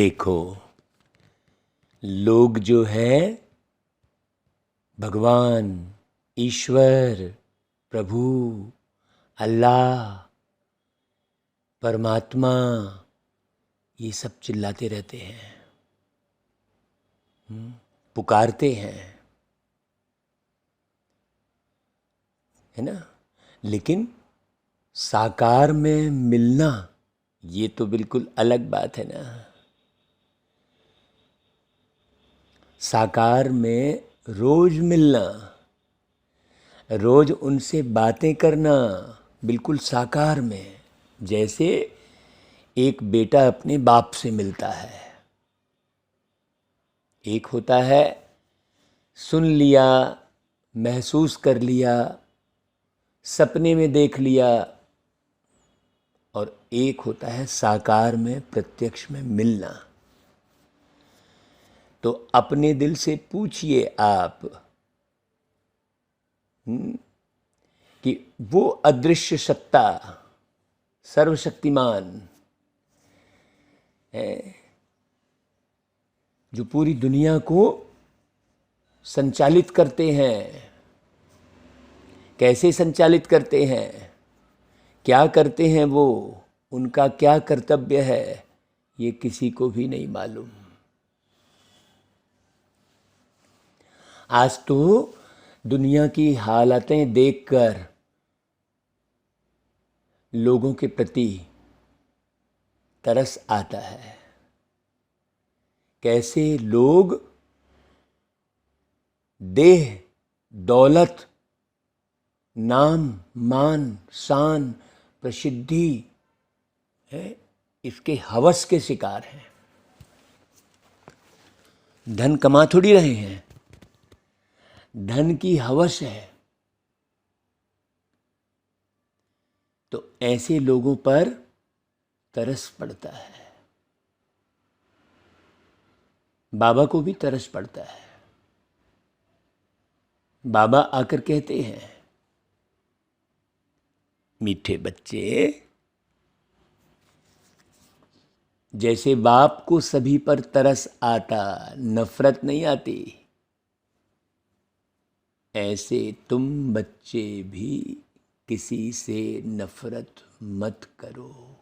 देखो, लोग जो है भगवान, ईश्वर, प्रभु, अल्लाह, परमात्मा, ये सब चिल्लाते रहते हैं, पुकारते हैं, है ना। लेकिन साकार में मिलना ये तो बिल्कुल अलग बात है ना। साकार में रोज मिलना, रोज उनसे बातें करना, बिल्कुल साकार में, जैसे एक बेटा अपने बाप से मिलता है। एक होता है सुन लिया, महसूस कर लिया, सपने में देख लिया, और एक होता है साकार में, प्रत्यक्ष में मिलना। तो अपने दिल से पूछिए आप कि वो अदृश्य सत्ता, सर्वशक्तिमान है, जो पूरी दुनिया को संचालित करते हैं, कैसे संचालित करते हैं, क्या करते हैं वो, उनका क्या कर्तव्य है, ये किसी को भी नहीं मालूम। आज तो दुनिया की हालतें देखकर लोगों के प्रति तरस आता है। कैसे लोग देह, दौलत, नाम, मान, शान, प्रसिद्धि है, इसके हवस के शिकार हैं। धन कमा थोड़ी रहे हैं, धन की हवस है। तो ऐसे लोगों पर तरस पड़ता है। बाबा को भी तरस पड़ता है। बाबा आकर कहते हैं, मीठे बच्चे, जैसे बाप को सभी पर तरस आता, नफरत नहीं आती, ऐसे तुम बच्चे भी किसी से नफरत मत करो,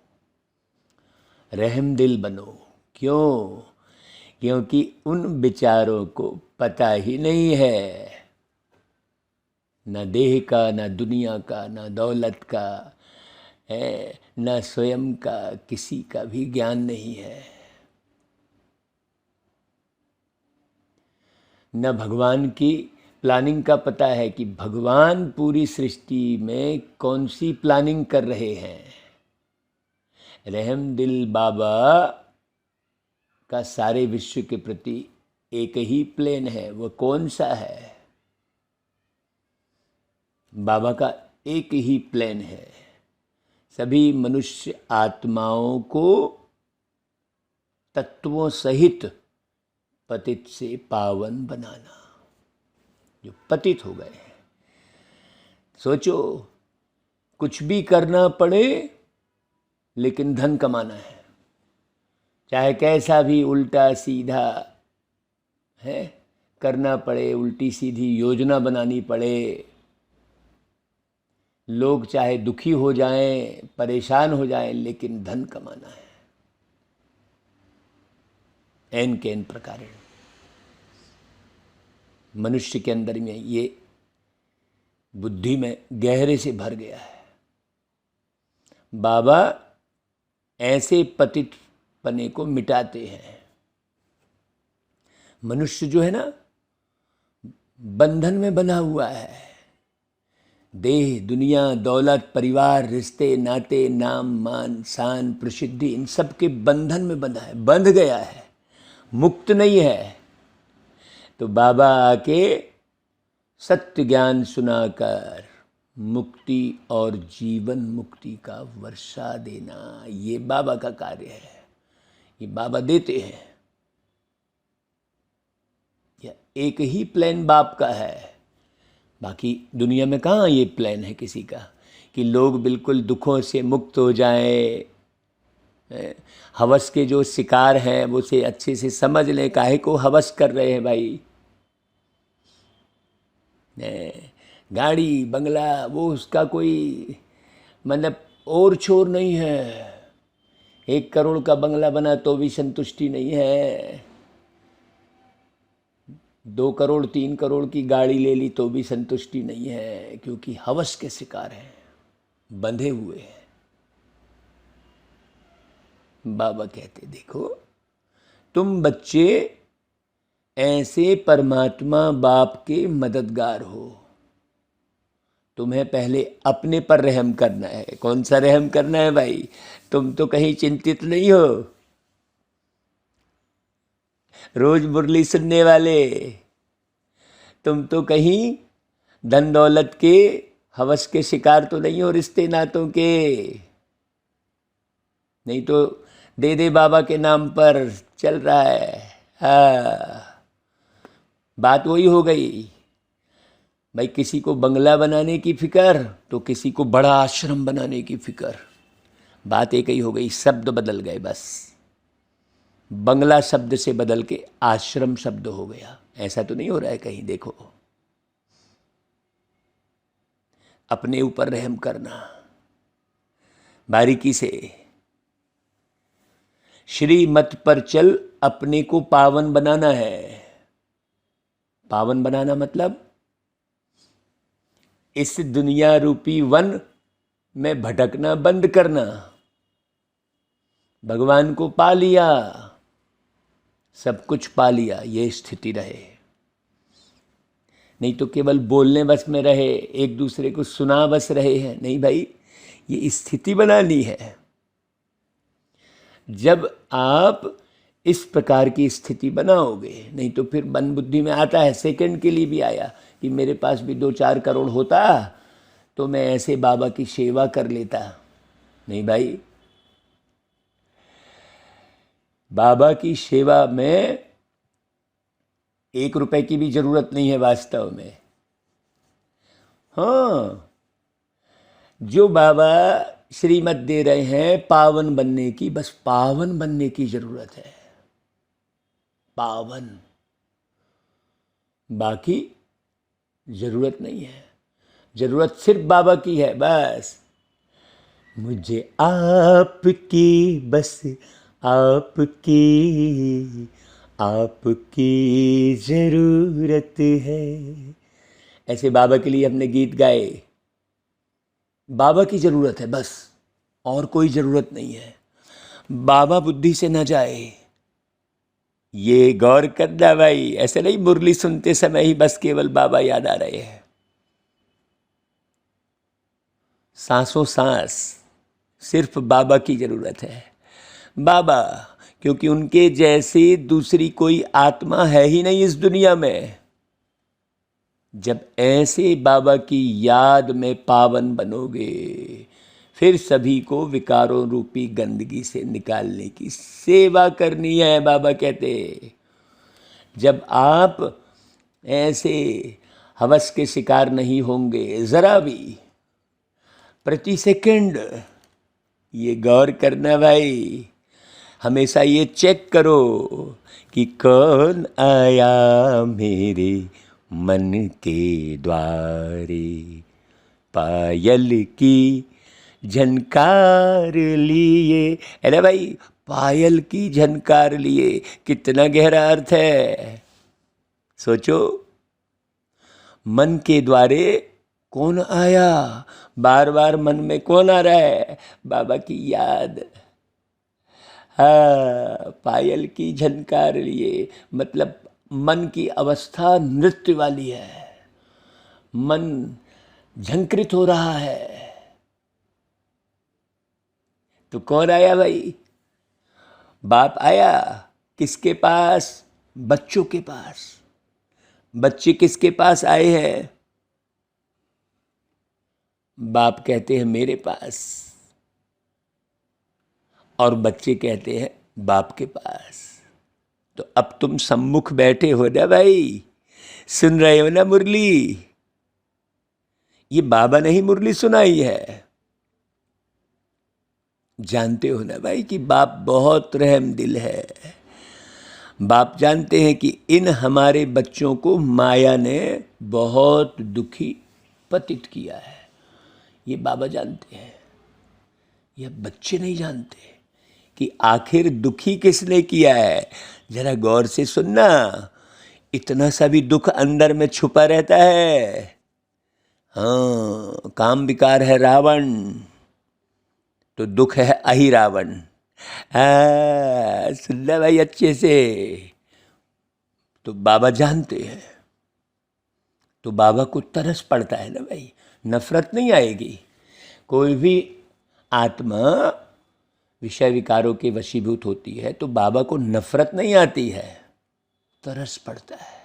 रहम दिल बनो। क्यों? क्योंकि उन बेचारों को पता ही नहीं है, न देह का, न दुनिया का, न दौलत का है, न स्वयं का, किसी का भी ज्ञान नहीं है। न भगवान की प्लानिंग का पता है कि भगवान पूरी सृष्टि में कौन सी प्लानिंग कर रहे हैं। रहम दिल बाबा का सारे विश्व के प्रति एक ही प्लान है। वो कौन सा है? बाबा का एक ही प्लान है, सभी मनुष्य आत्माओं को तत्वों सहित पतित से पावन बनाना, जो पतित हो गए हैं। सोचो, कुछ भी करना पड़े लेकिन धन कमाना है, चाहे कैसा भी उल्टा सीधा है करना पड़े, उल्टी सीधी योजना बनानी पड़े, लोग चाहे दुखी हो जाएं, परेशान हो जाएं, लेकिन धन कमाना है। एन के एन प्रकार मनुष्य के अंदर में ये बुद्धि में गहरे से भर गया है। बाबा ऐसे पतित पने को मिटाते हैं। मनुष्य जो है ना, बंधन में बंधा हुआ है। देह, दुनिया, दौलत, परिवार, रिश्ते, नाते, नाम, मान, शान, प्रसिद्धि, इन सब के बंधन में बंधा है, बंध गया है, मुक्त नहीं है। तो बाबा आके सत्य ज्ञान सुनाकर मुक्ति और जीवन मुक्ति का वर्षा देना, ये बाबा का कार्य है। ये बाबा देते हैं। यह एक ही प्लान बाप का है। बाकी दुनिया में कहाँ ये प्लान है किसी का कि लोग बिल्कुल दुखों से मुक्त हो जाएं, हवस के जो शिकार हैं वो से अच्छे से समझ लें, काहे को हवस कर रहे हैं भाई। गाड़ी बंगला वो उसका कोई मतलब और छोर नहीं है। 1 करोड़ का बंगला बना तो भी संतुष्टि नहीं है, 2 करोड़ 3 करोड़ की गाड़ी ले ली तो भी संतुष्टि नहीं है, क्योंकि हवस के शिकार हैं, बंधे हुए हैं। बाबा कहते देखो तुम बच्चे ऐसे परमात्मा बाप के मददगार हो, तुम्हें पहले अपने पर रहम करना है। कौन सा रहम करना है भाई? तुम तो कहीं चिंतित नहीं हो, रोज मुरली सुनने वाले, तुम तो कहीं धन दौलत के हवस के शिकार तो नहीं हो, रिश्ते नातों के। नहीं तो दे दे बाबा के नाम पर चल रहा है। हाँ, बात वही हो गई भाई, किसी को बंगला बनाने की फिक्र तो किसी को बड़ा आश्रम बनाने की फिक्र। बात एक ही हो गई, शब्द बदल गए बस। बंगला शब्द से बदल के आश्रम शब्द हो गया। ऐसा तो नहीं हो रहा है कहीं? देखो, अपने ऊपर रहम करना बारीकी से। श्री मत पर चल, अपने को पावन बनाना है। पावन बनाना मतलब इस दुनिया रूपी वन में भटकना बंद करना। भगवान को पा लिया, सब कुछ पा लिया, ये स्थिति रहे। नहीं तो केवल बोलने बस में रहे, एक दूसरे को सुना बस रहे हैं। नहीं भाई, ये स्थिति बनानी है। जब आप इस प्रकार की स्थिति बनाओगे, नहीं तो फिर मन बुद्धि में आता है, सेकंड के लिए भी आया कि मेरे पास भी 2-4 करोड़ होता तो मैं ऐसे बाबा की सेवा कर लेता। नहीं भाई, बाबा की सेवा में 1 रुपए की भी जरूरत नहीं है वास्तव में। हाँ, जो बाबा श्रीमत दे रहे हैं पावन बनने की, बस पावन बनने की जरूरत है। पावन, बाकी जरूरत नहीं है। जरूरत सिर्फ बाबा की है बस। मुझे आपकी, बस आपकी, आपकी जरूरत है। ऐसे बाबा के लिए हमने गीत गाए। बाबा की जरूरत है बस, और कोई जरूरत नहीं है। बाबा बुद्धि से न जाए, ये गौर करना भाई। ऐसे नहीं मुरली सुनते समय ही बस केवल बाबा याद आ रहे हैं। सांसों सांस सिर्फ बाबा की जरूरत है। बाबा, क्योंकि उनके जैसी दूसरी कोई आत्मा है ही नहीं इस दुनिया में। जब ऐसे बाबा की याद में पावन बनोगे, फिर सभी को विकारों रूपी गंदगी से निकालने की सेवा करनी है। बाबा कहते, जब आप ऐसे हवस के शिकार नहीं होंगे जरा भी, प्रति सेकंड ये गौर करना भाई, हमेशा ये चेक करो कि कौन आया मेरे मन के द्वारे, पायल की झनकार लिए। अरे भाई, पायल की झनकार लिए, कितना गहरा अर्थ है। सोचो, मन के द्वारे कौन आया? बार बार मन में कौन आ रहा है? बाबा की याद। हाँ, पायल की झनकार लिए मतलब मन की अवस्था नृत्य वाली है। मन झंकृत हो रहा है। तो कौन आया भाई? बाप आया। किसके पास? बच्चों के पास। बच्चे किसके पास आए हैं? बाप कहते हैं मेरे पास, और बच्चे कहते हैं बाप के पास। तो अब तुम सम्मुख बैठे हो ना भाई, सुन रहे हो ना मुरली। ये बाबा ने ही मुरली सुनाई है। जानते हो ना भाई कि बाप बहुत रहम दिल है। बाप जानते हैं कि इन हमारे बच्चों को माया ने बहुत दुखी पतित किया है। ये बाबा जानते हैं, यह बच्चे नहीं जानते कि आखिर दुखी किसने किया है। जरा गौर से सुनना, इतना सा भी दुख अंदर में छुपा रहता है। हाँ, काम विकार है रावण, तो दुख है अहि रावण। सुनना भाई अच्छे से। तो बाबा जानते हैं, तो बाबा को तरस पड़ता है ना भाई, नफरत नहीं आएगी। कोई भी आत्मा विषय विकारों के वशीभूत होती है तो बाबा को नफरत नहीं आती है, तरस पड़ता है।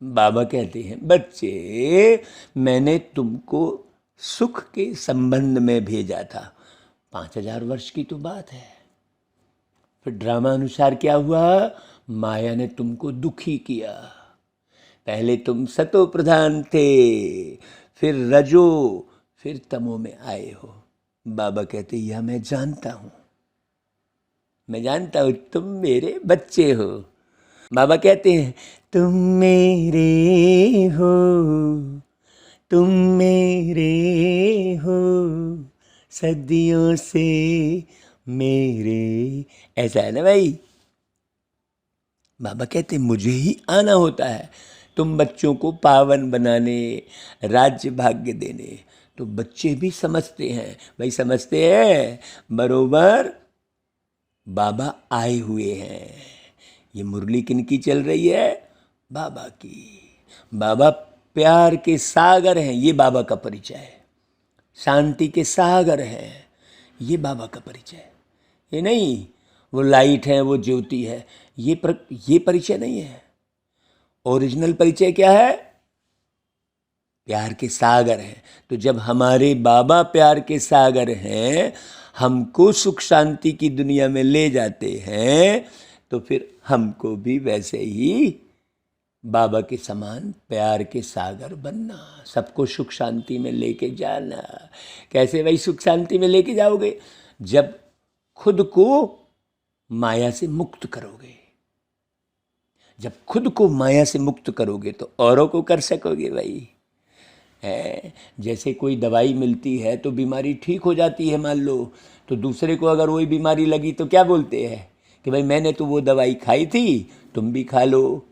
बाबा कहते हैं, बच्चे मैंने तुमको सुख के संबंध में भेजा था। 5000 वर्ष की तो बात है। फिर ड्रामा अनुसार क्या हुआ, माया ने तुमको दुखी किया। पहले तुम सतो प्रधान थे, फिर रजो, फिर तमो में आए हो। बाबा कहते यह मैं जानता हूं, मैं जानता हूं तुम मेरे बच्चे हो। बाबा कहते हैं तुम मेरे हो, तुम मेरे हो, सदियों से मेरे। ऐसा है ना भाई। बाबा कहते मुझे ही आना होता है तुम बच्चों को पावन बनाने, राज्य भाग्य देने। तो बच्चे भी समझते हैं भाई, समझते हैं बरोबर बाबा आए हुए हैं। ये मुरली किनकी चल रही है, बाबा की। बाबा प्यार के सागर हैं, ये बाबा का परिचय है। शांति के सागर हैं, ये बाबा का परिचय है। ये नहीं वो लाइट है, वो ज्योति है, ये परिचय नहीं है। ओरिजिनल परिचय क्या है, प्यार के सागर हैं। तो जब हमारे बाबा प्यार के सागर हैं, हमको सुख शांति की दुनिया में ले जाते हैं, तो फिर हमको भी वैसे ही बाबा के समान प्यार के सागर बनना, सबको सुख शांति में लेके जाना। कैसे भाई सुख शांति में लेके जाओगे, जब खुद को माया से मुक्त करोगे। जब खुद को माया से मुक्त करोगे तो औरों को कर सकोगे भाई। है जैसे कोई दवाई मिलती है तो बीमारी ठीक हो जाती है मान लो, तो दूसरे को अगर वही बीमारी लगी तो क्या बोलते हैं कि भाई मैंने तो वो दवाई खाई थी, तुम भी खा लो,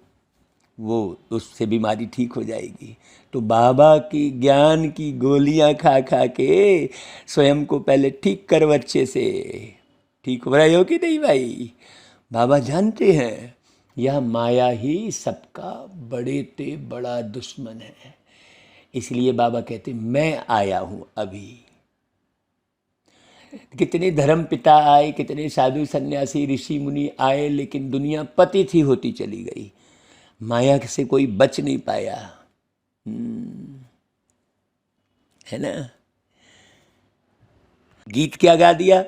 वो उससे बीमारी ठीक हो जाएगी। तो बाबा की ज्ञान की गोलियां खा खा के स्वयं को पहले ठीक करो, अच्छे से ठीक हो रहे हो कि नहीं भाई। बाबा जानते हैं यह माया ही सबका बड़े ते बड़ा दुश्मन है। इसलिए बाबा कहते मैं आया हूं अभी। कितने धर्म पिता आए, कितने साधु सन्यासी ऋषि मुनि आए, लेकिन दुनिया पतित ही होती चली गई, माया से कोई बच नहीं पाया। है ना। गीत क्या गा दिया,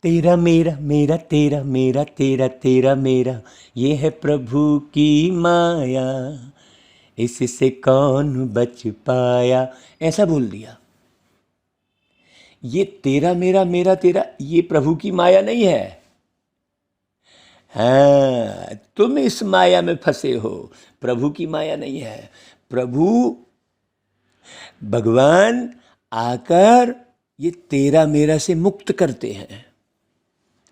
तेरा मेरा मेरा तेरा मेरा तेरा तेरा मेरा, ये है प्रभु की माया, इससे कौन बच पाया, ऐसा बोल दिया। ये तेरा मेरा मेरा तेरा, ये प्रभु की माया नहीं है। हाँ, तुम इस माया में फंसे हो, प्रभु की माया नहीं है। प्रभु भगवान आकर ये तेरा मेरा से मुक्त करते हैं,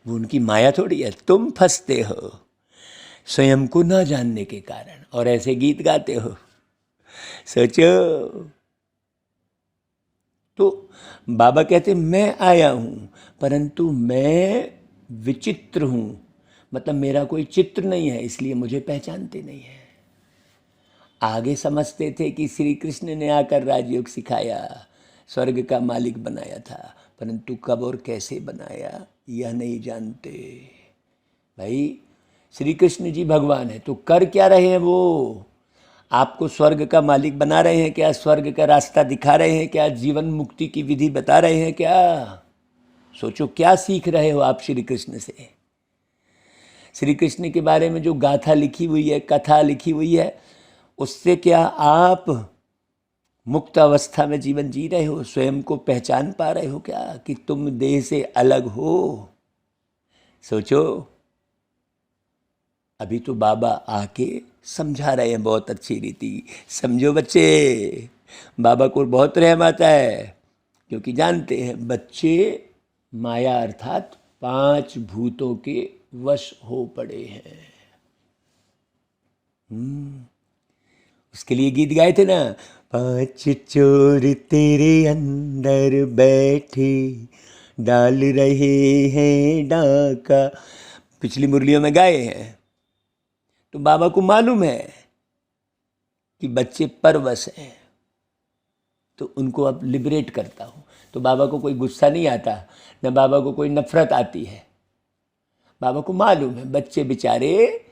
वो उनकी माया थोड़ी है। तुम फंसते हो स्वयं को ना जानने के कारण, और ऐसे गीत गाते हो। सोचो। तो बाबा कहते मैं आया हूं, परंतु मैं विचित्र हूं, मतलब मेरा कोई चित्र नहीं है, इसलिए मुझे पहचानते नहीं है। आगे समझते थे कि श्री कृष्ण ने आकर राजयोग सिखाया, स्वर्ग का मालिक बनाया था, परंतु कब और कैसे बनाया यह नहीं जानते भाई। श्री कृष्ण जी भगवान है तो कर क्या रहे हैं, वो आपको स्वर्ग का मालिक बना रहे हैं क्या, स्वर्ग का रास्ता दिखा रहे हैं क्या, जीवन मुक्ति की विधि बता रहे हैं क्या। सोचो क्या सीख रहे हो आप श्री कृष्ण से। श्री कृष्ण के बारे में जो गाथा लिखी हुई है, कथा लिखी हुई है, उससे क्या आप मुक्त अवस्था में जीवन जी रहे हो? स्वयं को पहचान पा रहे हो क्या कि तुम देह से अलग हो? सोचो। अभी तो बाबा आके समझा रहे हैं बहुत अच्छी रीति। समझो बच्चे, बाबा को बहुत रहम आता है, क्योंकि जानते हैं बच्चे माया अर्थात 5 भूतों के वश हो पड़े हैं। उसके लिए गीत गाए थे ना, 5 चोर तेरे अंदर बैठे डाल रहे हैं डाका, पिछली मुरलियों में गाए हैं। तो बाबा को मालूम है कि बच्चे परवश हैं, तो उनको अब लिबरेट करता हूँ। तो बाबा को कोई गुस्सा नहीं आता, न बाबा को कोई नफरत आती है। बाबा को मालूम है बच्चे बेचारे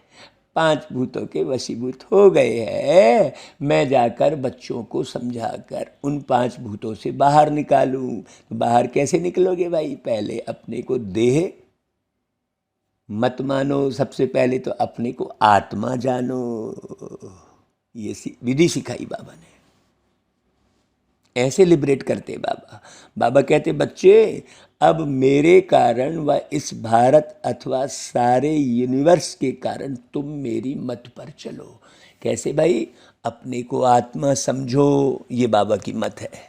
5 भूतों के वशीभूत हो गए हैं, मैं जाकर बच्चों को समझाकर उन 5 भूतों से बाहर निकालूं। तो बाहर कैसे निकलोगे भाई? पहले अपने को देह मत मानो, सबसे पहले तो अपने को आत्मा जानो। ये विधि सिखाई बाबा ने, ऐसे लिबरेट करते बाबा। बाबा कहते बच्चे अब मेरे कारण व इस भारत अथवा सारे यूनिवर्स के कारण तुम मेरी मत पर चलो। कैसे भाई? अपने को आत्मा समझो, ये बाबा की मत है।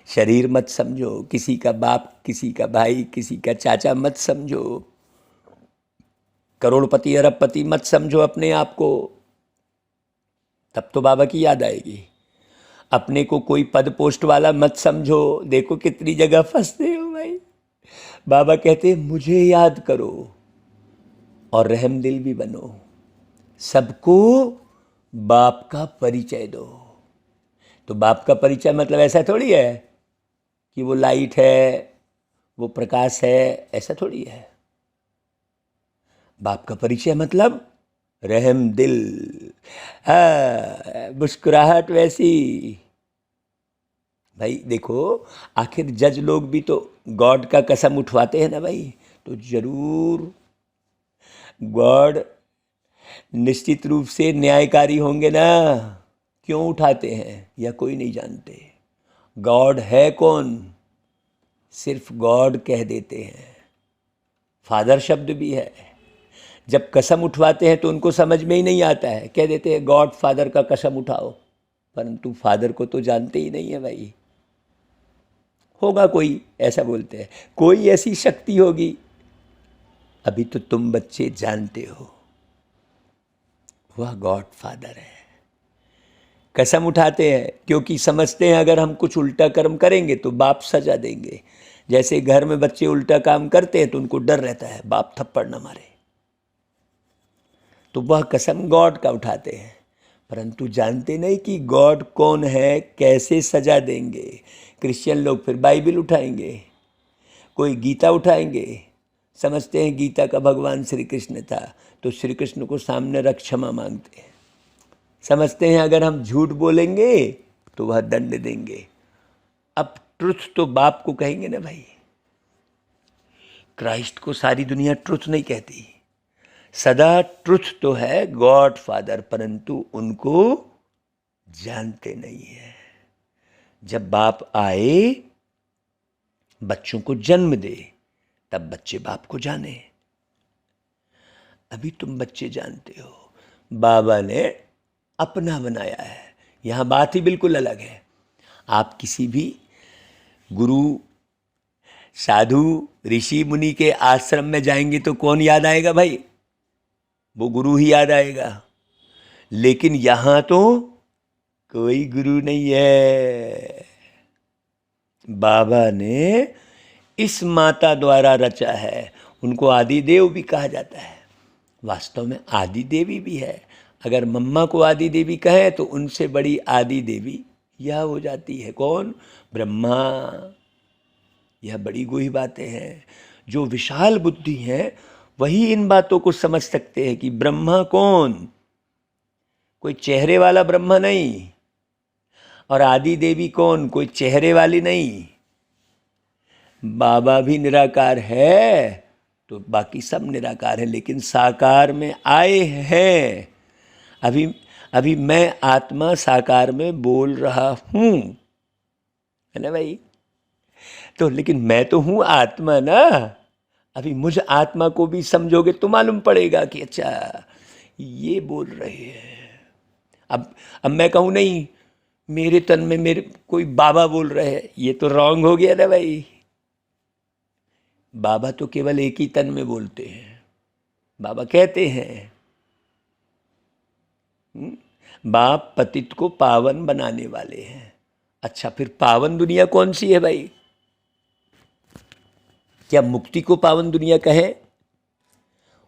शरीर मत समझो, किसी का बाप, किसी का भाई, किसी का चाचा मत समझो, करोड़पति अरबपति मत समझो अपने आप को, तब तो बाबा की याद आएगी। अपने को कोई पद पोस्ट वाला मत समझो, देखो कितनी जगह फंसते हो भाई। बाबा कहते मुझे याद करो और रहम दिल भी बनो, सबको बाप का परिचय दो। तो बाप का परिचय मतलब ऐसा थोड़ी है कि वो लाइट है, वो प्रकाश है, ऐसा थोड़ी है। बाप का परिचय मतलब रहम दिल, मुस्कुराहट वैसी। भाई देखो, आखिर जज लोग भी तो गॉड का कसम उठवाते हैं ना भाई, तो जरूर गॉड निश्चित रूप से न्यायकारी होंगे ना। क्यों उठाते हैं या कोई नहीं जानते? गॉड है कौन? सिर्फ गॉड कह देते हैं, फादर शब्द भी है। जब कसम उठवाते हैं तो उनको समझ में ही नहीं आता है, कह देते हैं गॉड फादर का कसम उठाओ, परंतु फादर को तो जानते ही नहीं है भाई। होगा कोई, ऐसा बोलते हैं, कोई ऐसी शक्ति होगी। अभी तो तुम बच्चे जानते हो वह गॉड फादर है। कसम उठाते हैं क्योंकि समझते हैं अगर हम कुछ उल्टा कर्म करेंगे तो बाप सजा देंगे। जैसे घर में बच्चे उल्टा काम करते हैं तो उनको डर रहता है बाप थप्पड़ न मारे, तो वह कसम गॉड का उठाते हैं, परंतु जानते नहीं कि गॉड कौन है, कैसे सजा देंगे। क्रिश्चियन लोग फिर बाइबल उठाएंगे, कोई गीता उठाएंगे, समझते हैं गीता का भगवान श्री कृष्ण था, तो श्री कृष्ण को सामने रख क्षमा मांगते हैं। समझते हैं अगर हम झूठ बोलेंगे तो वह दंड देंगे। अब ट्रुथ तो बाप को कहेंगे ना भाई। क्राइस्ट को सारी दुनिया ट्रुथ नहीं कहती, सदा ट्रुथ तो है गॉड फादर, परंतु उनको जानते नहीं है। जब बाप आए बच्चों को जन्म दे, तब बच्चे बाप को जाने। अभी तुम बच्चे जानते हो, बाबा ने अपना बनाया है। यहां बात ही बिल्कुल अलग है। आप किसी भी गुरु, साधु, ऋषि मुनि के आश्रम में जाएंगे तो कौन याद आएगा भाई? वो गुरु ही याद आएगा। लेकिन यहां तो कोई गुरु नहीं है, बाबा ने इस माता द्वारा रचा है। उनको आदि देव भी कहा जाता है, वास्तव में आदि देवी भी है। अगर मम्मा को आदि देवी कहें तो उनसे बड़ी आदि देवी यह हो जाती है कौन? ब्रह्मा। यह बड़ी गूढ़ बातें हैं। जो विशाल बुद्धि है वही इन बातों को समझ सकते हैं कि ब्रह्मा कौन, कोई चेहरे वाला ब्रह्मा नहीं, और आदि देवी कौन, कोई चेहरे वाली नहीं। बाबा भी निराकार है तो बाकी सब निराकार है, लेकिन साकार में आए हैं। अभी अभी मैं आत्मा साकार में बोल रहा हूं, है ना भाई? तो लेकिन मैं तो हूं आत्मा ना। अभी मुझ आत्मा को भी समझोगे तो मालूम पड़ेगा कि अच्छा ये बोल रहे हैं। अब मैं कहूं नहीं मेरे तन में मेरे कोई बाबा बोल रहे हैं, ये तो रॉन्ग हो गया ना भाई। बाबा तो केवल एक ही तन में बोलते हैं। बाबा कहते हैं बाप पतित को पावन बनाने वाले हैं। अच्छा, फिर पावन दुनिया कौन सी है भाई? क्या मुक्ति को पावन दुनिया कहे?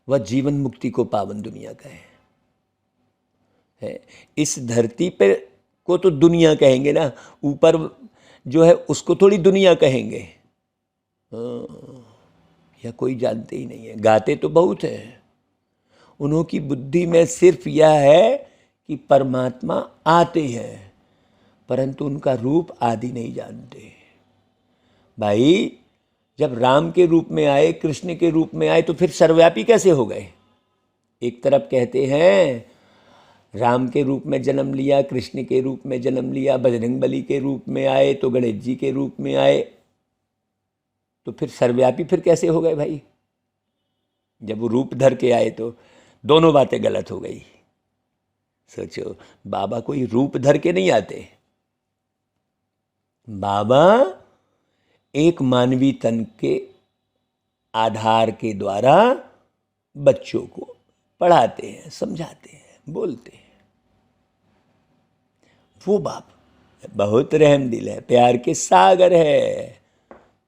वह जीवन मुक्ति को पावन दुनिया कहे है। इस धरती पे को तो दुनिया कहेंगे ना, ऊपर जो है उसको थोड़ी दुनिया कहेंगे। या कोई जानते ही नहीं है। गाते तो बहुत है, उन्हों की बुद्धि में सिर्फ यह है कि परमात्मा आते हैं, परंतु उनका रूप आदि नहीं जानते। भाई जब राम के रूप में आए, कृष्ण के रूप में आए, तो फिर सर्वव्यापी कैसे हो गए? एक तरफ कहते हैं राम के रूप में जन्म लिया, कृष्ण के रूप में जन्म लिया, बजरंगबली के रूप में आए, तो गणेश जी के रूप में आए, तो फिर सर्वव्यापी फिर कैसे हो गए भाई? जब वो रूप धर के आए तो दोनों बातें गलत हो गई। सोचो, बाबा कोई रूप धर के नहीं आते। बाबा एक मानवीय तन के आधार के द्वारा बच्चों को पढ़ाते हैं, समझाते हैं, बोलते हैं। वो बाप बहुत रहम दिल है, प्यार के सागर है।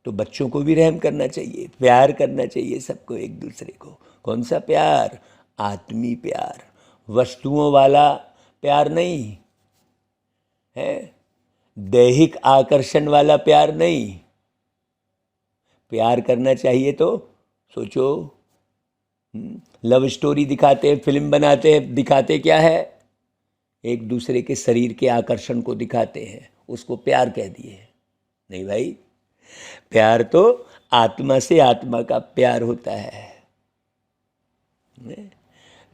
तो बच्चों को भी रहम करना चाहिए, प्यार करना चाहिए सबको, एक दूसरे को। कौन सा प्यार? आत्मी प्यार, वस्तुओं वाला प्यार नहीं है, दैहिक आकर्षण वाला प्यार नहीं। प्यार करना चाहिए तो सोचो, लव स्टोरी दिखाते हैं, फिल्म बनाते हैं, दिखाते क्या है? एक दूसरे के शरीर के आकर्षण को दिखाते हैं, उसको प्यार कह दिए। नहीं भाई, प्यार तो आत्मा से आत्मा का प्यार होता है।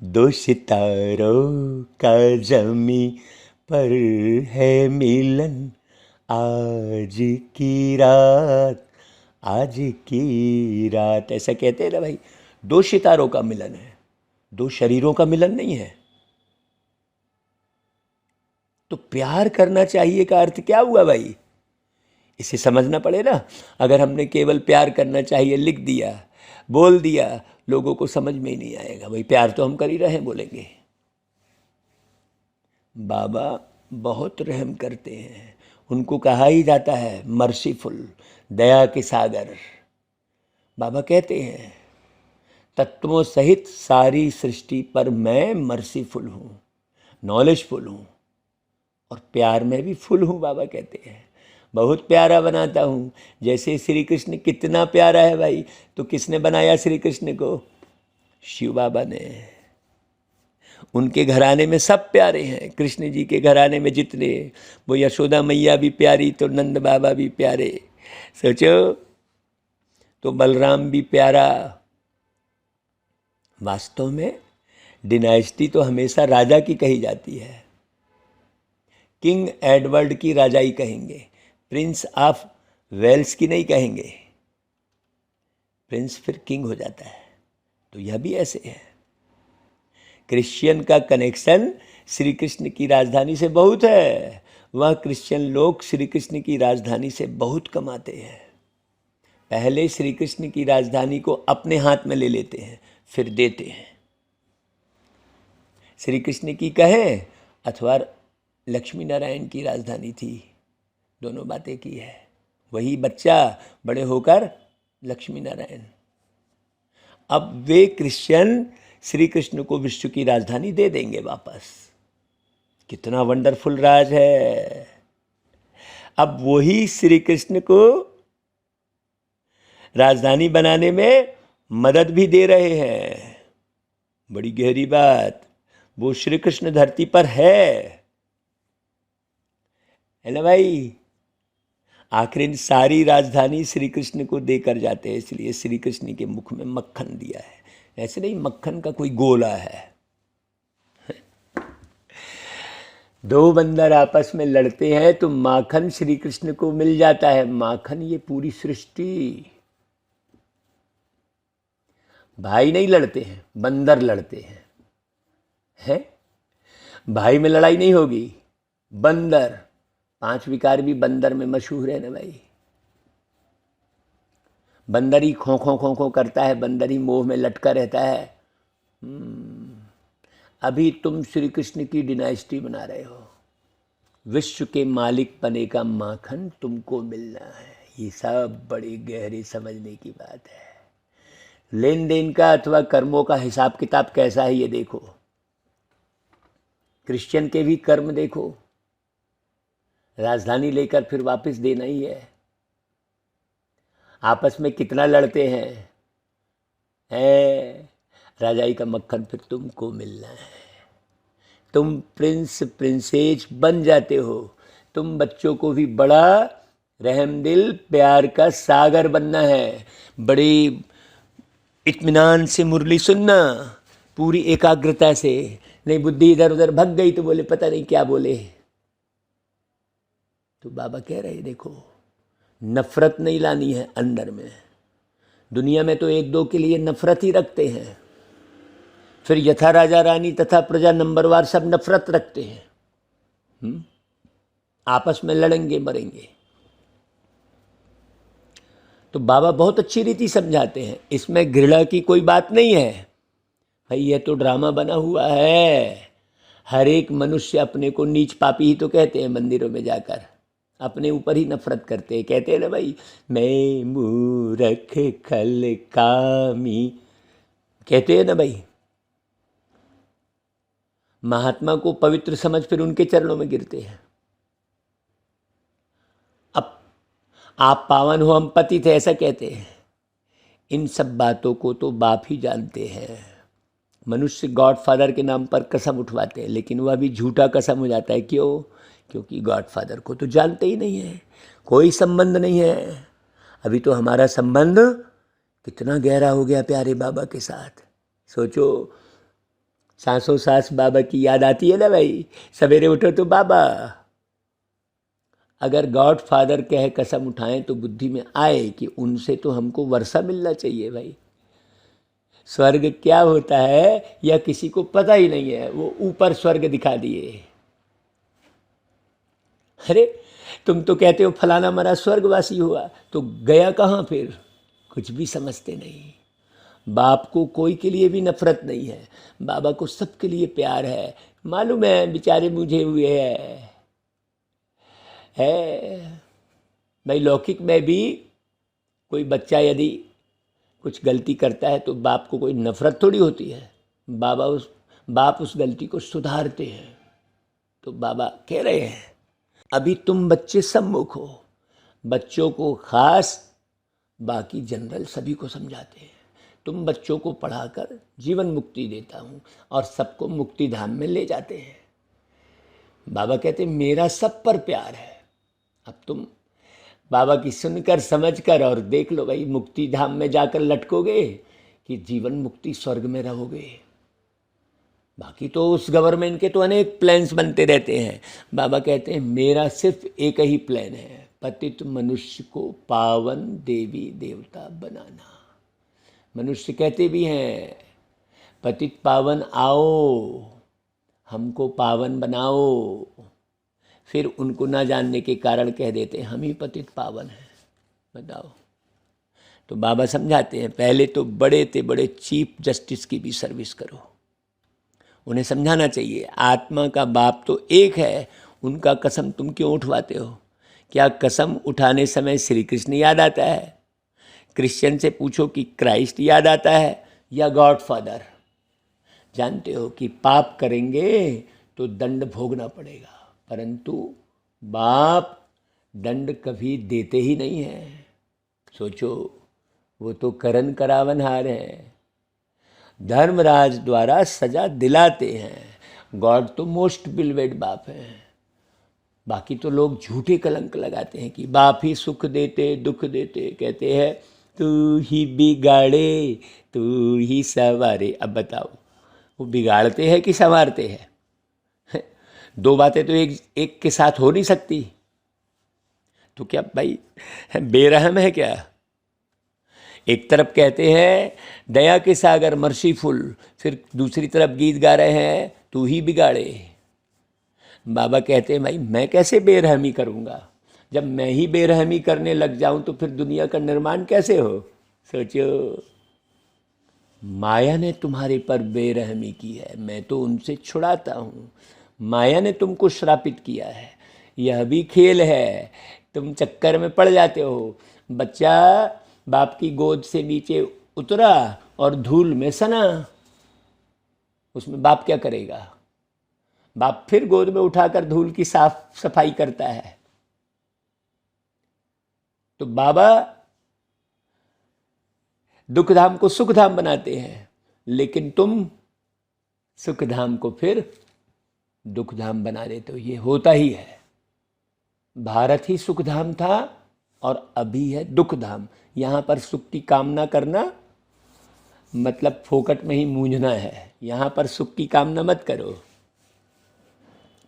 दो सितारों का जमी पर है मिलन, आज की रात, आज की रात, ऐसा कहते हैं ना भाई। दो सितारों का मिलन है, दो शरीरों का मिलन नहीं है। तो प्यार करना चाहिए का अर्थ क्या हुआ भाई? इसे समझना पड़े ना। अगर हमने केवल प्यार करना चाहिए लिख दिया, बोल दिया, लोगों को समझ में ही नहीं आएगा। भाई प्यार तो हम कर ही रहे हैं, बोलेंगे। बाबा बहुत रहम करते हैं, उनको कहा ही जाता है मर्सीफुल, दया के सागर। बाबा कहते हैं तत्वों सहित सारी सृष्टि पर मैं मर्सीफुल हूँ, नॉलेजफुल हूँ, और प्यार में भी फुल हूँ। बाबा कहते हैं बहुत प्यारा बनाता हूँ। जैसे श्री कृष्ण कितना प्यारा है भाई, तो किसने बनाया श्री कृष्ण को? शिव बाबा ने। उनके घराने में सब प्यारे हैं, कृष्ण जी के घराने में जितने, वो यशोदा मैया भी प्यारी, तो नंद बाबा भी प्यारे। सोचो, तो बलराम भी प्यारा। वास्तव में डिनाइस्टी तो हमेशा राजा की कही जाती है। किंग एडवर्ड की राजाई कहेंगे, प्रिंस ऑफ वेल्स की नहीं कहेंगे। प्रिंस फिर किंग हो जाता है। तो यह भी ऐसे है। क्रिश्चियन का कनेक्शन श्री कृष्ण की राजधानी से बहुत है। वह क्रिश्चियन लोग श्री कृष्ण की राजधानी से बहुत कमाते हैं। पहले श्री कृष्ण की राजधानी को अपने हाथ में ले लेते हैं, फिर देते हैं। श्री कृष्ण की कहें अथवा लक्ष्मी नारायण की राजधानी थी, दोनों बातें की है। वही बच्चा बड़े होकर लक्ष्मी नारायण। अब वे क्रिश्चियन श्री कृष्ण को विश्व की राजधानी दे देंगे वापस। कितना वंडरफुल राज है। अब वही श्री कृष्ण को राजधानी बनाने में मदद भी दे रहे हैं। बड़ी गहरी बात। वो श्री कृष्ण धरती पर है ना भाई। आखिर सारी राजधानी श्री कृष्ण को देकर जाते हैं, इसलिए श्री कृष्ण के मुख में मक्खन दिया है। ऐसे नहीं मक्खन का कोई गोला है। दो बंदर आपस में लड़ते हैं तो माखन श्री कृष्ण को मिल जाता है। माखन ये पूरी सृष्टि। भाई नहीं लड़ते हैं, बंदर लड़ते हैं। भाई में लड़ाई नहीं होगी, बंदर। 5 विकार भी बंदर में मशहूर है ना भाई। बंदर ही खो खो खो खो करता है, बंदर ही मोह में लटका रहता है। अभी तुम श्री कृष्ण की डिनाइस्टी बना रहे हो। विश्व के मालिक बने का माखन तुमको मिलना है। ये सब बड़ी गहरी समझने की बात है। लेन देन का अथवा कर्मों का हिसाब किताब कैसा है ये देखो। क्रिश्चियन के भी कर्म देखो, राजधानी लेकर फिर वापस देना ही है। आपस में कितना लड़ते हैं, राजाई का मक्खन फिर तुमको मिलना है। तुम प्रिंस प्रिंसेस बन जाते हो। तुम बच्चों को भी बड़ा रहमदिल प्यार का सागर बनना है। बड़ी इत्मीनान से मुरली सुनना, पूरी एकाग्रता से। नहीं बुद्धि इधर उधर भग गई तो बोले पता नहीं क्या बोले। तो बाबा कह रहे देखो, नफरत नहीं लानी है अंदर में। दुनिया में तो एक दो के लिए नफरत ही रखते हैं, फिर यथा राजा रानी तथा प्रजा नंबरवार सब नफरत रखते हैं। आपस में लड़ेंगे मरेंगे। तो बाबा बहुत अच्छी रीति समझाते हैं, इसमें घृणा की कोई बात नहीं है भाई। ये तो ड्रामा बना हुआ है। हर एक मनुष्य अपने को नीच पापी ही तो कहते हैं। मंदिरों में जाकर अपने ऊपर ही नफरत करते हैं। कहते हैं ना भाई, मैं मूर्ख खल कामी, कहते हैं ना भाई। महात्मा को पवित्र समझ फिर उनके चरणों में गिरते हैं। अब आप पावन हो हम पतित है ऐसा कहते हैं। इन सब बातों को तो बाप ही जानते हैं। मनुष्य गॉडफादर के नाम पर कसम उठवाते हैं, लेकिन वह भी झूठा कसम हो जाता है। क्यों? क्योंकि गॉडफादर को तो जानते ही नहीं है, कोई संबंध नहीं है। अभी तो हमारा संबंध कितना गहरा हो गया प्यारे बाबा के साथ। सोचो, सांसों सांस बाबा की याद आती है ना भाई। सवेरे उठो तो बाबा। अगर गॉड फादर कहे कसम उठाएं तो बुद्धि में आए कि उनसे तो हमको वर्षा मिलना चाहिए भाई। स्वर्ग क्या होता है यह किसी को पता ही नहीं है। वो ऊपर स्वर्ग दिखा दिए। अरे तुम तो कहते हो फलाना मरा स्वर्गवासी हुआ, तो गया कहाँ फिर? कुछ भी समझते नहीं। बाप को कोई के लिए भी नफरत नहीं है, बाबा को सबके लिए प्यार है। मालूम है बेचारे मुझे हुए है भाई। लौकिक में भी कोई बच्चा यदि कुछ गलती करता है तो बाप को कोई नफरत थोड़ी होती है। बाप उस गलती को सुधारते हैं। तो बाबा कह रहे हैं अभी तुम बच्चे सम्मुख हो। बच्चों को खास, बाकी जनरल सभी को समझाते हैं। तुम बच्चों को पढ़ाकर जीवन मुक्ति देता हूँ और सबको मुक्ति धाम में ले जाते हैं। बाबा कहते मेरा सब पर प्यार है। अब तुम बाबा की सुनकर समझकर और देख लो भाई, मुक्ति धाम में जाकर लटकोगे कि जीवन मुक्ति स्वर्ग में रहोगे। बाकी तो उस गवर्नमेंट के तो अनेक प्लान्स बनते रहते हैं। बाबा कहते हैं मेरा सिर्फ एक ही प्लान है, पतित मनुष्य को पावन देवी देवता बनाना। मनुष्य कहते भी हैं पतित पावन आओ, हमको पावन बनाओ। फिर उनको ना जानने के कारण कह देते हैं हम ही पतित पावन हैं। बताओ। तो बाबा समझाते हैं पहले तो बड़े ते बड़े चीफ जस्टिस की भी सर्विस करो। उन्हें समझाना चाहिए आत्मा का बाप तो एक है, उनका कसम तुम क्यों उठवाते हो? क्या कसम उठाने समय श्री कृष्ण याद आता है? क्रिश्चियन से पूछो कि क्राइस्ट याद आता है या गॉड फादर? जानते हो कि पाप करेंगे तो दंड भोगना पड़ेगा, परंतु बाप दंड कभी देते ही नहीं है। सोचो, वो तो करन करावनहार हैं, धर्मराज द्वारा सजा दिलाते हैं। गॉड तो मोस्ट बिलवेड बाप है। बाकी तो लोग झूठे कलंक लगाते हैं कि बाप ही सुख देते दुख देते। कहते हैं तू ही बिगाड़े तू ही संवारे। अब बताओ, वो बिगाड़ते हैं कि संवारते हैं? दो बातें तो एक एक के साथ हो नहीं सकती। तो क्या भाई बेरहम है क्या? एक तरफ कहते हैं दया के सागर मर्सीफुल, फिर दूसरी तरफ गीत गा रहे हैं तू ही बिगाड़े। बाबा कहते हैं भाई मैं कैसे बेरहमी करूँगा? जब मैं ही बेरहमी करने लग जाऊं तो फिर दुनिया का निर्माण कैसे हो? सोचो, माया ने तुम्हारे पर बेरहमी की है, मैं तो उनसे छुड़ाता हूँ। माया ने तुमको श्रापित किया है, यह भी खेल है, तुम चक्कर में पड़ जाते हो। बच्चा बाप की गोद से नीचे उतरा और धूल में सना, उसमें बाप क्या करेगा? बाप फिर गोद में उठाकर धूल की साफ सफाई करता है। तो बाबा दुख धाम को सुख धाम बनाते हैं, लेकिन तुम सुख धाम को फिर दुख धाम बना देते हो। ये होता ही है। भारत ही सुख धाम था और अभी है दुख धाम। यहाँ पर सुख की कामना करना मतलब फोकट में ही मूंझना है। यहाँ पर सुख की कामना मत करो,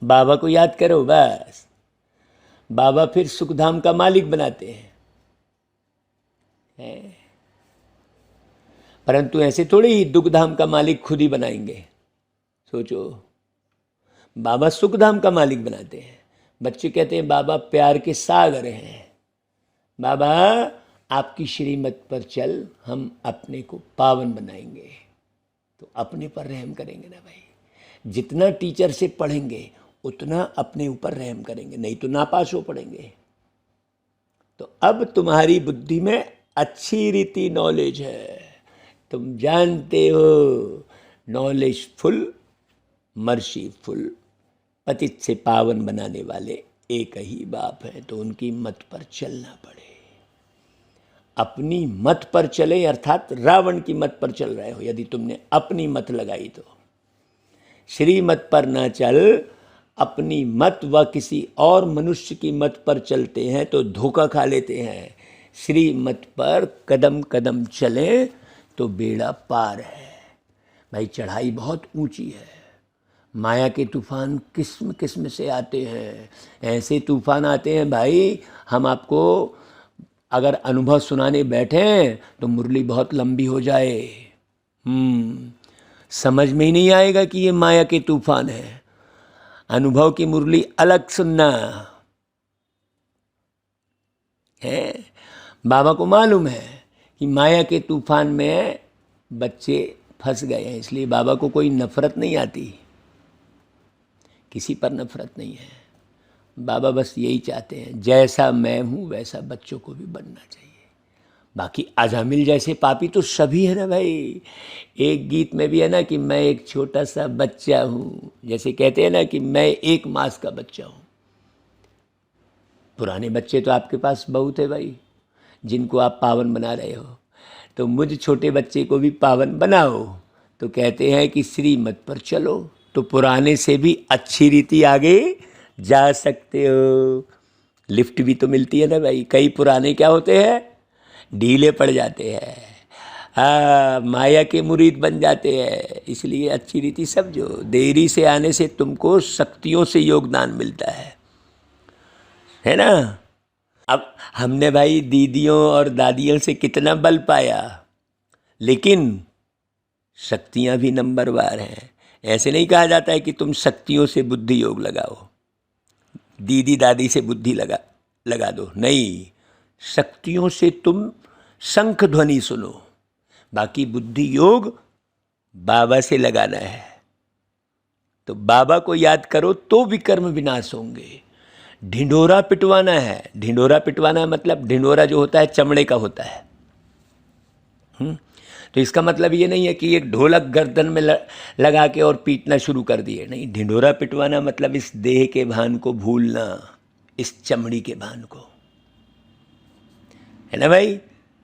बाबा को याद करो बस। बाबा फिर सुख धाम का मालिक बनाते हैं। परंतु ऐसे थोड़ी ही दुख धाम का मालिक खुद ही बनाएंगे। सोचो, बाबा सुख धाम का मालिक बनाते हैं। बच्चे कहते हैं बाबा प्यार के सागर हैं, बाबा आपकी श्रीमत पर चल, हम अपने को पावन बनाएंगे। तो अपने पर रहम करेंगे ना भाई। जितना टीचर से पढ़ेंगे उतना अपने ऊपर रहम करेंगे, नहीं तो नापास हो पड़ेंगे। तो अब तुम्हारी बुद्धि में अच्छी रीति नॉलेज है, तुम जानते हो नॉलेजफुल मर्सीफुल, पतित से पावन बनाने वाले एक ही बाप है। तो उनकी मत पर चलना पड़े। अपनी मत पर चले, अर्थात रावण की मत पर चल रहे हो। यदि तुमने अपनी मत लगाई तो श्रीमत पर ना चल, अपनी मत व किसी और मनुष्य की मत पर चलते हैं तो धोखा खा लेते हैं। श्रीमत पर कदम कदम चले तो बेड़ा पार है। भाई चढ़ाई बहुत ऊंची है, माया के तूफान किस्म किस्म से आते हैं। ऐसे तूफान आते हैं भाई, हम आपको अगर अनुभव सुनाने बैठे तो मुरली बहुत लंबी हो जाए। समझ में ही नहीं आएगा कि ये माया के तूफान है। अनुभव की मुरली अलग सुनना है। बाबा को मालूम है कि माया के तूफान में बच्चे फंस गए हैं, इसलिए बाबा को कोई नफरत नहीं आती, किसी पर नफरत नहीं है। बाबा बस यही चाहते हैं, जैसा मैं हूँ वैसा बच्चों को भी बनना चाहिए। बाकी अजामिल जैसे पापी तो सभी है ना भाई। एक गीत में भी है ना कि मैं एक छोटा सा बच्चा हूँ, जैसे कहते हैं ना कि मैं 1 मास का बच्चा हूँ। पुराने बच्चे तो आपके पास बहुत है भाई, जिनको आप पावन बना रहे हो। तो मुझ छोटे बच्चे को भी पावन बनाओ। तो कहते हैं कि श्रीमत पर चलो तो पुराने से भी अच्छी रीति आगे जा सकते हो। लिफ्ट भी तो मिलती है ना भाई। कई पुराने क्या होते हैं, ढीले पड़ जाते हैं, माया के मुरीद बन जाते हैं। इसलिए अच्छी रीति समझो, देरी से आने से तुमको शक्तियों से योगदान मिलता है ना। अब हमने भाई दीदियों और दादियों से कितना बल पाया, लेकिन शक्तियाँ भी नंबरवार हैं। ऐसे नहीं कहा जाता है कि तुम शक्तियों से बुद्धि योग लगाओ, दीदी दादी से बुद्धि लगा दो, नहीं। शक्तियों से तुम शंख ध्वनि सुनो, बाकी बुद्धि योग बाबा से लगाना है। तो बाबा को याद करो तो विकर्म विनाश होंगे। ढिंढोरा पिटवाना है, ढिंढोरा पिटवाना मतलब ढिंढोरा जो होता है चमड़े का होता है। तो इसका मतलब ये नहीं है कि एक ढोलक गर्दन में लगा के और पीटना शुरू कर दिए, नहीं। ढिंढोरा पिटवाना मतलब इस देह के भान को भूलना, इस चमड़ी के भान को, है ना भाई।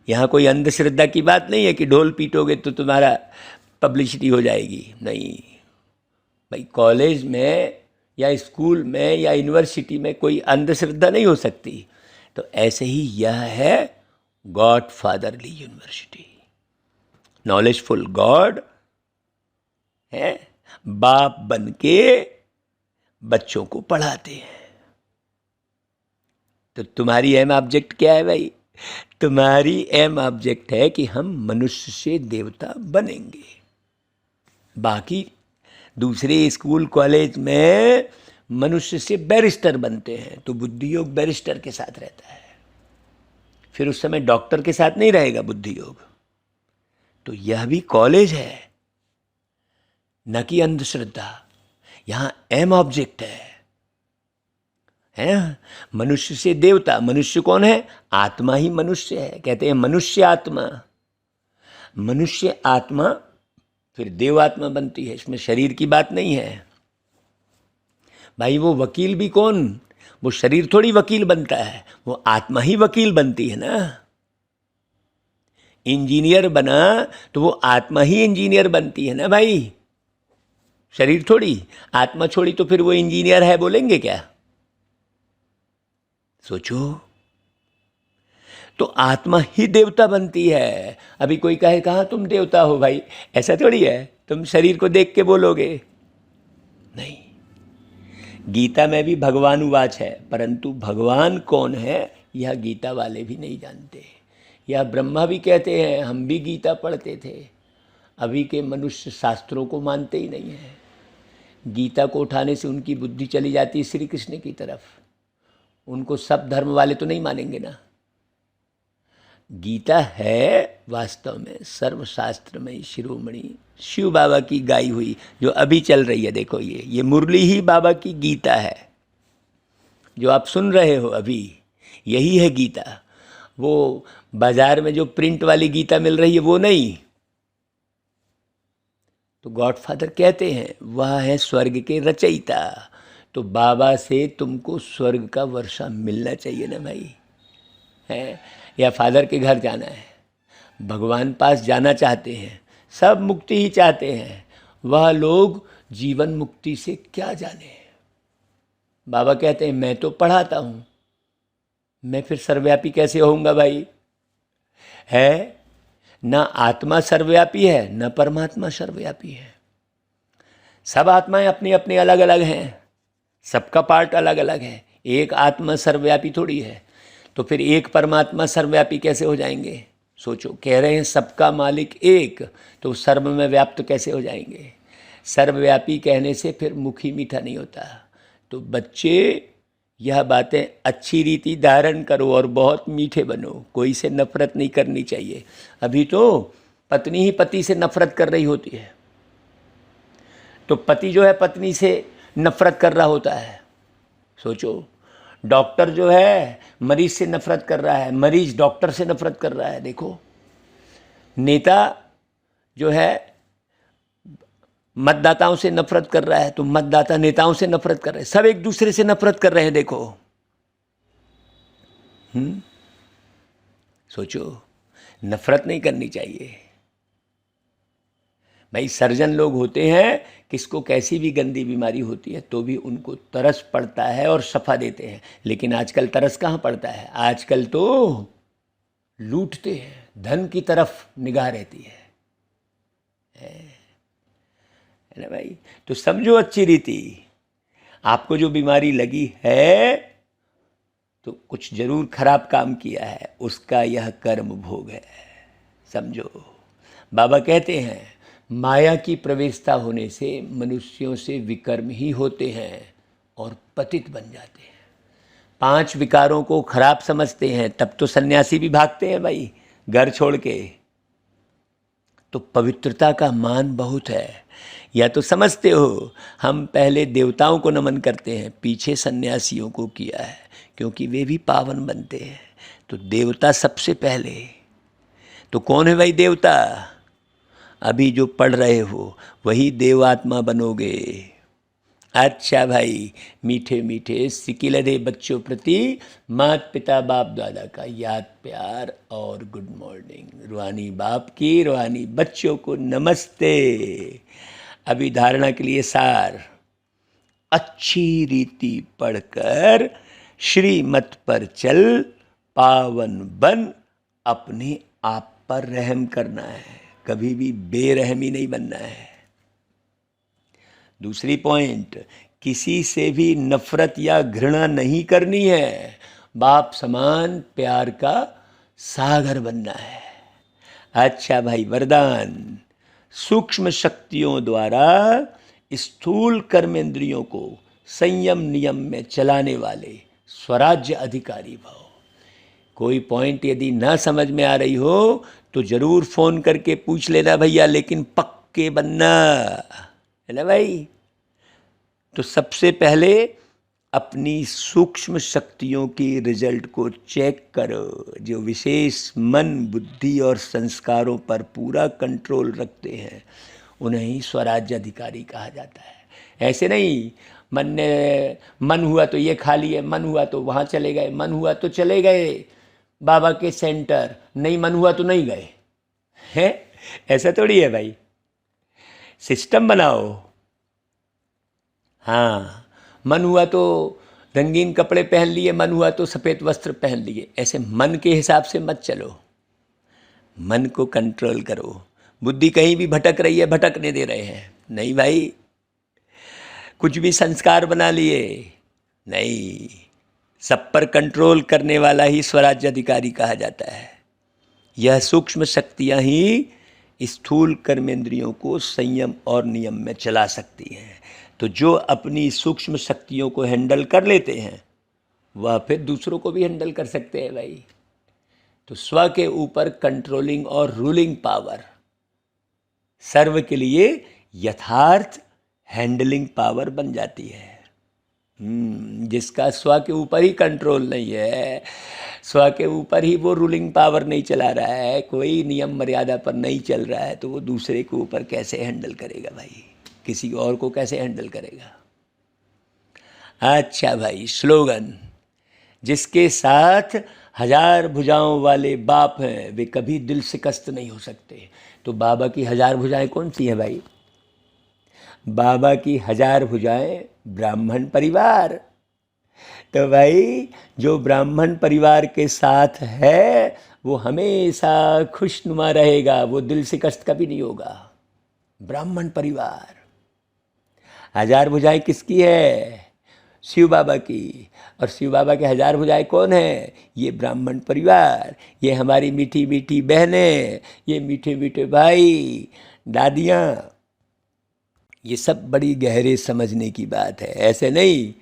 यहाँ कोई अंधश्रद्धा की बात नहीं है कि ढोल पीटोगे तो तुम्हारा पब्लिसिटी हो जाएगी, नहीं भाई। कॉलेज में या स्कूल में या यूनिवर्सिटी में कोई अंधश्रद्धा नहीं हो सकती। तो ऐसे ही यह है God fatherly university. Knowledgeful God है, बाप बन के बच्चों को पढ़ाते हैं। तो तुम्हारी एम ऑब्जेक्ट क्या है भाई? तुम्हारी एम ऑब्जेक्ट है कि हम मनुष्य से देवता बनेंगे। बाकी दूसरे स्कूल कॉलेज में मनुष्य से बैरिस्टर बनते हैं, तो बुद्धि योग बैरिस्टर के साथ रहता है, फिर उस समय डॉक्टर के साथ नहीं रहेगा बुद्धि योग। तो यह भी कॉलेज है, न कि अंधश्रद्धा। यहां एम ऑब्जेक्ट है मनुष्य से देवता। मनुष्य कौन है? आत्मा ही मनुष्य है। कहते हैं मनुष्य आत्मा, मनुष्य आत्मा फिर देवात्मा बनती है। इसमें शरीर की बात नहीं है भाई। वो वकील भी कौन? वो शरीर थोड़ी वकील बनता है, वो आत्मा ही वकील बनती है ना। इंजीनियर बना तो वो आत्मा ही इंजीनियर बनती है ना भाई, शरीर थोड़ी। आत्मा छोड़ी तो फिर वो इंजीनियर है बोलेंगे क्या? सोचो। तो आत्मा ही देवता बनती है। अभी कोई कहे कहाँ तुम देवता हो भाई, ऐसा थोड़ी है तुम शरीर को देख के बोलोगे। नहीं, गीता में भी भगवान उवाच है, परंतु भगवान कौन है यह गीता वाले भी नहीं जानते। यह ब्रह्मा भी कहते हैं हम भी गीता पढ़ते थे, अभी के मनुष्य शास्त्रों को मानते ही नहीं है। गीता को उठाने से उनकी बुद्धि चली जाती है श्री कृष्ण की तरफ। उनको सब धर्म वाले तो नहीं मानेंगे ना। गीता है वास्तव में सर्वशास्त्र में शिरोमणि शिव बाबा की गाई हुई, जो अभी चल रही है। देखो ये मुरली ही बाबा की गीता है जो आप सुन रहे हो अभी, यही है गीता। वो बाजार में जो प्रिंट वाली गीता मिल रही है वो नहीं। तो गॉडफादर कहते हैं वह है स्वर्ग के रचयिता। तो बाबा से तुमको स्वर्ग का वर्षा मिलना चाहिए ना भाई, है? या फादर के घर जाना है, भगवान पास जाना चाहते हैं, सब मुक्ति ही चाहते हैं, वह लोग जीवन मुक्ति से क्या जाने। बाबा कहते हैं मैं तो पढ़ाता हूँ, मैं फिर सर्वव्यापी कैसे होऊंगा भाई? है ना, आत्मा सर्वव्यापी है न परमात्मा सर्वव्यापी है। सब आत्माएं अपनी अपनी अलग अलग हैं, सबका पार्ट अलग अलग है। एक आत्मा सर्वव्यापी थोड़ी है, तो फिर एक परमात्मा सर्वव्यापी कैसे हो जाएंगे? सोचो, कह रहे हैं सबका मालिक एक, तो सर्व में व्याप्त कैसे हो जाएंगे? सर्वव्यापी कहने से फिर मुख ही मीठा नहीं होता। तो बच्चे यह बातें अच्छी रीति धारण करो और बहुत मीठे बनो, कोई से नफरत नहीं करनी चाहिए। अभी तो पत्नी ही पति से नफरत कर रही होती है, तो पति जो है पत्नी से नफरत कर रहा होता है। सोचो, डॉक्टर जो है मरीज से नफरत कर रहा है, मरीज डॉक्टर से नफरत कर रहा है। देखो, नेता जो है मतदाताओं से नफरत कर रहा है, तो मतदाता नेताओं से नफरत कर रहे हैं। सब एक दूसरे से नफरत कर रहे हैं। देखो, सोचो, नफरत नहीं करनी चाहिए भाई। सर्जन लोग होते हैं, किसको कैसी भी गंदी बीमारी होती है तो भी उनको तरस पड़ता है और शफा देते हैं। लेकिन आजकल तरस कहाँ पड़ता है? आजकल तो लूटते हैं, धन की तरफ निगाह रहती है ना भाई। तो समझो अच्छी रीति, आपको जो बीमारी लगी है तो कुछ जरूर खराब काम किया है, उसका यह कर्म भोग है, समझो। बाबा कहते हैं माया की प्रवेशता होने से मनुष्यों से विकर्म ही होते हैं और पतित बन जाते हैं। 5 विकारों को खराब समझते हैं, तब तो सन्यासी भी भागते हैं भाई घर छोड़ के। तो पवित्रता का मान बहुत है। या तो समझते हो हम पहले देवताओं को नमन करते हैं, पीछे सन्यासियों को किया है, क्योंकि वे भी पावन बनते हैं। तो देवता सबसे पहले। तो कौन है भाई देवता? अभी जो पढ़ रहे हो वही देवात्मा बनोगे। अच्छा भाई, मीठे मीठे सिकिलरे बच्चों प्रति माता पिता बाप दादा का याद प्यार और गुड मॉर्निंग। रूहानी बाप की रूहानी बच्चों को नमस्ते। अभी धारणा के लिए सार, अच्छी रीति पढ़कर श्रीमत पर चल, पावन बन, अपने आप पर रहम करना है, कभी भी बेरहमी नहीं बनना है। दूसरी पॉइंट, किसी से भी नफरत या घृणा नहीं करनी है, बाप समान प्यार का सागर बनना है। अच्छा भाई, वरदान, सूक्ष्म शक्तियों द्वारा स्थूल कर्मेंद्रियों को संयम नियम में चलाने वाले स्वराज्य अधिकारी भव। कोई पॉइंट यदि ना समझ में आ रही हो तो जरूर फोन करके पूछ लेना भैया, लेकिन पक्के बनना है ना भाई। तो सबसे पहले अपनी सूक्ष्म शक्तियों की रिजल्ट को चेक करो, जो विशेष मन, बुद्धि और संस्कारों पर पूरा कंट्रोल रखते हैं उन्हें ही स्वराज्य अधिकारी कहा जाता है। ऐसे नहीं मन हुआ तो ये खा लिए, मन हुआ तो वहाँ चले गए, मन हुआ तो चले गए बाबा के सेंटर, नहीं मन हुआ तो नहीं गए, हैं? ऐसा थोड़ी है भाई, सिस्टम बनाओ। हाँ, मन हुआ तो रंगीन कपड़े पहन लिए, मन हुआ तो सफ़ेद वस्त्र पहन लिए, ऐसे मन के हिसाब से मत चलो, मन को कंट्रोल करो। बुद्धि कहीं भी भटक रही है, भटकने दे रहे हैं, नहीं भाई। कुछ भी संस्कार बना लिए, नहीं, सब पर कंट्रोल करने वाला ही स्वराज्य अधिकारी कहा जाता है। यह सूक्ष्म शक्तियाँ ही स्थूल कर्मेंद्रियों को संयम और नियम में चला सकती हैं। तो जो अपनी सूक्ष्म शक्तियों को हैंडल कर लेते हैं वह फिर दूसरों को भी हैंडल कर सकते हैं भाई। तो स्व के ऊपर कंट्रोलिंग और रूलिंग पावर सर्व के लिए यथार्थ हैंडलिंग पावर बन जाती है। जिसका स्व के ऊपर ही कंट्रोल नहीं है, स्व के ऊपर ही वो रूलिंग पावर नहीं चला रहा है, कोई नियम मर्यादा पर नहीं चल रहा है, तो वो दूसरे के ऊपर कैसे हैंडल करेगा भाई, किसी और को कैसे हैंडल करेगा। अच्छा भाई, स्लोगन, जिसके साथ 1000 भुजाओं वाले बाप हैं वे कभी दिल शिकस्त नहीं हो सकते। तो बाबा की 1000 भुजाएं कौन सी हैं भाई? बाबा की 1000 भुजाएं ब्राह्मण परिवार। तो भाई जो ब्राह्मण परिवार के साथ है वो हमेशा खुशनुमा रहेगा, वो दिल शिकस्त कभी नहीं होगा। ब्राह्मण परिवार, 1000 भुजाएं किसकी है? शिव बाबा की। और शिव बाबा के 1000 भुजाएं कौन है? ये ब्राह्मण परिवार, ये हमारी मीठी मीठी बहनें, ये मीठे मीठे भाई, दादियाँ। ये सब बड़ी गहरे समझने की बात है। ऐसे नहीं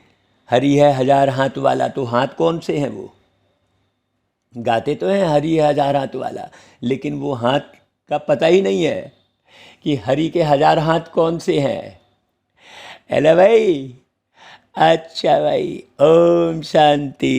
हरि है 1000 हाथ वाला, तो हाथ कौन से हैं? वो गाते तो हैं हरि है 1000 हाथ वाला, लेकिन वो हाथ का पता ही नहीं है कि हरि के 1000 हाथ कौन से हैं। है भाई? अच्छा भाई, ओम शांति।